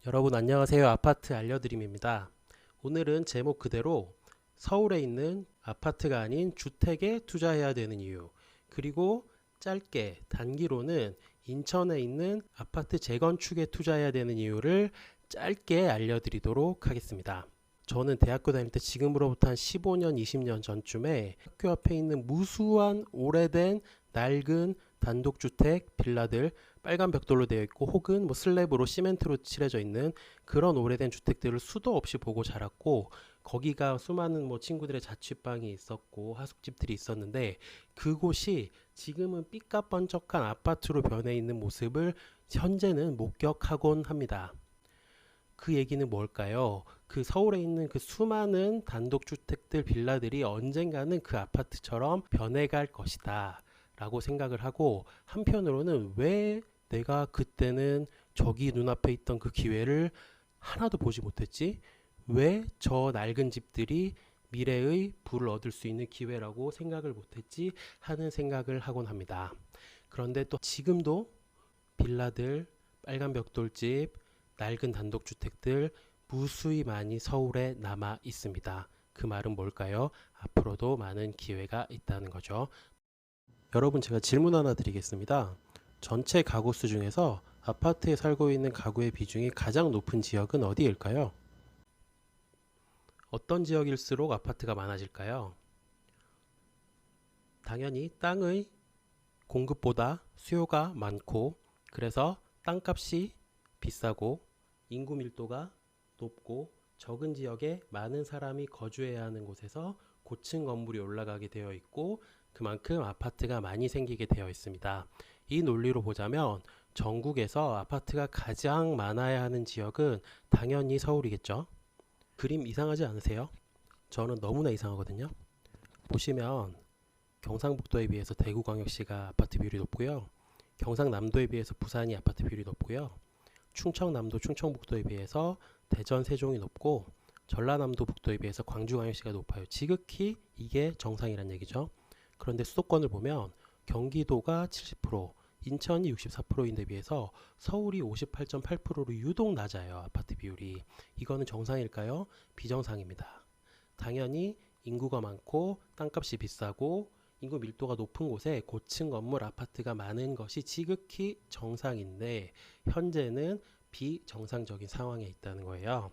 여러분 안녕하세요. 아파트 알려드림입니다. 오늘은 제목 그대로 서울에 있는 아파트가 아닌 주택에 투자해야 되는 이유, 그리고 짧게 단기로는 인천에 있는 아파트 재건축에 투자해야 되는 이유를 짧게 알려드리도록 하겠습니다. 저는 대학교 다닐 때 지금으로부터 한 15년, 20년 전쯤에 학교 앞에 있는 무수한 오래된 낡은 단독주택, 빌라들, 빨간 벽돌로 되어 있고 혹은 뭐 슬랩으로 시멘트로 칠해져 있는 그런 오래된 주택들을 수도 없이 보고 자랐고, 거기가 수많은 뭐 친구들의 자취방이 있었고 하숙집들이 있었는데, 그곳이 지금은 삐까뻔쩍한 아파트로 변해 있는 모습을 현재는 목격하곤 합니다. 그 얘기는 뭘까요? 그 서울에 있는 그 수많은 단독주택들, 빌라들이 언젠가는 그 아파트처럼 변해갈 것이다 라고 생각을 하고, 한편으로는 왜 내가 그때는 저기 눈앞에 있던 그 기회를 하나도 보지 못했지? 왜 저 낡은 집들이 미래의 부를 얻을 수 있는 기회라고 생각을 못했지? 하는 생각을 하곤 합니다. 그런데 또 지금도 빌라들, 빨간 벽돌집, 낡은 단독주택들 무수히 많이 서울에 남아 있습니다. 그 말은 뭘까요? 앞으로도 많은 기회가 있다는 거죠. 여러분, 제가 질문 하나 드리겠습니다. 전체 가구 수 중에서 아파트에 살고 있는 가구의 비중이 가장 높은 지역은 어디일까요? 어떤 지역일수록 아파트가 많아질까요? 당연히 땅의 공급보다 수요가 많고, 그래서 땅값이 비싸고 인구 밀도가 높고 적은 지역에 많은 사람이 거주해야 하는 곳에서 고층 건물이 올라가게 되어 있고, 그만큼 아파트가 많이 생기게 되어 있습니다. 이 논리로 보자면 전국에서 아파트가 가장 많아야 하는 지역은 당연히 서울이겠죠. 그림 이상하지 않으세요? 저는 너무나 이상하거든요. 보시면 경상북도에 비해서 대구광역시가 아파트 비율이 높고요. 경상남도에 비해서 부산이 아파트 비율이 높고요. 충청남도, 충청북도에 비해서 대전, 세종이 높고, 전라남도, 북도에 비해서 광주광역시가 높아요. 지극히 이게 정상이란 얘기죠. 그런데 수도권을 보면 경기도가 70%, 인천이 64%인데 비해서 서울이 58.8%로 유독 낮아요. 아파트 비율이. 이거는 정상일까요? 비정상입니다. 당연히 인구가 많고 땅값이 비싸고 인구 밀도가 높은 곳에 고층 건물 아파트가 많은 것이 지극히 정상인데, 현재는 비정상적인 상황에 있다는 거예요.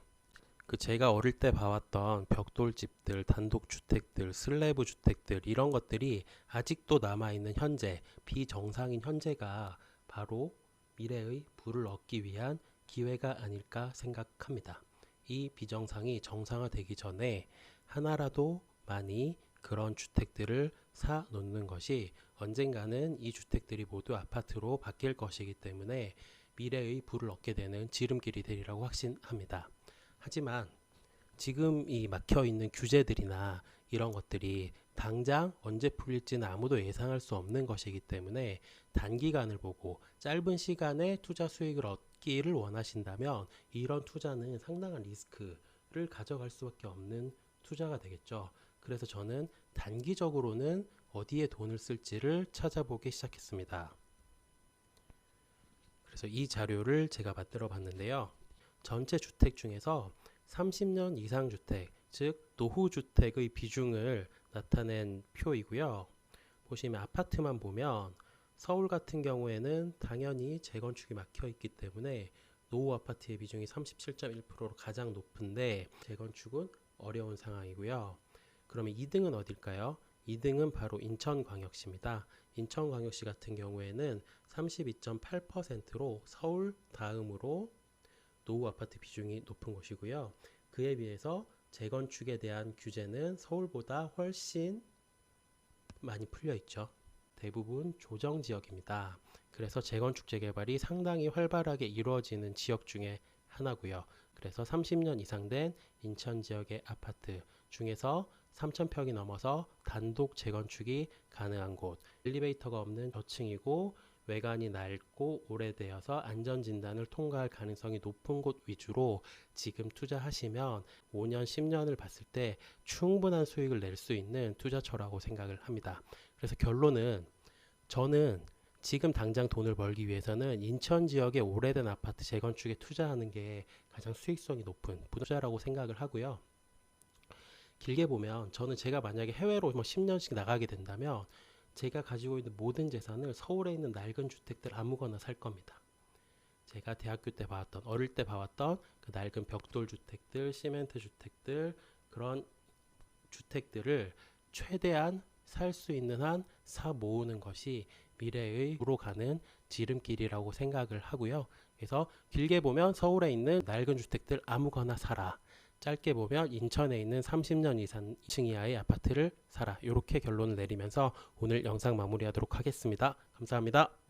그 제가 어릴 때 봐왔던 벽돌집들, 단독주택들, 슬래브 주택들, 이런 것들이 아직도 남아있는 현재, 비정상인 현재가 바로 미래의 부를 얻기 위한 기회가 아닐까 생각합니다. 이 비정상이 정상화되기 전에 하나라도 많이 그런 주택들을 사 놓는 것이 언젠가는 이 주택들이 모두 아파트로 바뀔 것이기 때문에 미래의 부를 얻게 되는 지름길이 되리라고 확신합니다. 하지만 지금 이 막혀 있는 규제들이나 이런 것들이 당장 언제 풀릴지는 아무도 예상할 수 없는 것이기 때문에 단기간을 보고 짧은 시간에 투자 수익을 얻기를 원하신다면 이런 투자는 상당한 리스크를 가져갈 수밖에 없는 투자가 되겠죠. 그래서 저는 단기적으로는 어디에 돈을 쓸지를 찾아보기 시작했습니다. 그래서 이 자료를 제가 만들어 봤는데요. 전체 주택 중에서 30년 이상 주택, 즉 노후주택의 비중을 나타낸 표이고요. 보시면 아파트만 보면 서울 같은 경우에는 당연히 재건축이 막혀 있기 때문에 노후 아파트의 비중이 37.1%로 가장 높은데, 재건축은 어려운 상황이고요. 그러면 2등은 어딜까요? 2등은 바로 인천광역시입니다. 인천광역시 같은 경우에는 32.8%로 서울 다음으로 노후 아파트 비중이 높은 곳이고요. 그에 비해서 재건축에 대한 규제는 서울보다 훨씬 많이 풀려 있죠. 대부분 조정 지역입니다. 그래서 재건축 재개발이 상당히 활발하게 이루어지는 지역 중에 하나고요. 그래서 30년 이상 된 인천 지역의 아파트 중에서 3,000평이 넘어서 단독 재건축이 가능한 곳, 엘리베이터가 없는 저층이고 외관이 낡고 오래되어서 안전진단을 통과할 가능성이 높은 곳 위주로 지금 투자하시면 5년, 10년을 봤을 때 충분한 수익을 낼 수 있는 투자처라고 생각을 합니다. 그래서 결론은, 저는 지금 당장 돈을 벌기 위해서는 인천 지역의 오래된 아파트 재건축에 투자하는 게 가장 수익성이 높은 투자라고 생각을 하고요. 길게 보면 저는 제가 만약에 해외로 10년씩 나가게 된다면 제가 가지고 있는 모든 재산을 서울에 있는 낡은 주택들 아무거나 살 겁니다. 제가 대학교 때 봐왔던, 어릴 때 봐왔던 그 낡은 벽돌 주택들, 시멘트 주택들, 그런 주택들을 최대한 살 수 있는 한 사 모으는 것이 미래의로 가는 지름길이라고 생각을 하고요. 그래서 길게 보면 서울에 있는 낡은 주택들 아무거나 사라. 짧게 보면 인천에 있는 30년 이상 2층 이하의 아파트를 사라. 이렇게 결론을 내리면서 오늘 영상 마무리하도록 하겠습니다. 감사합니다.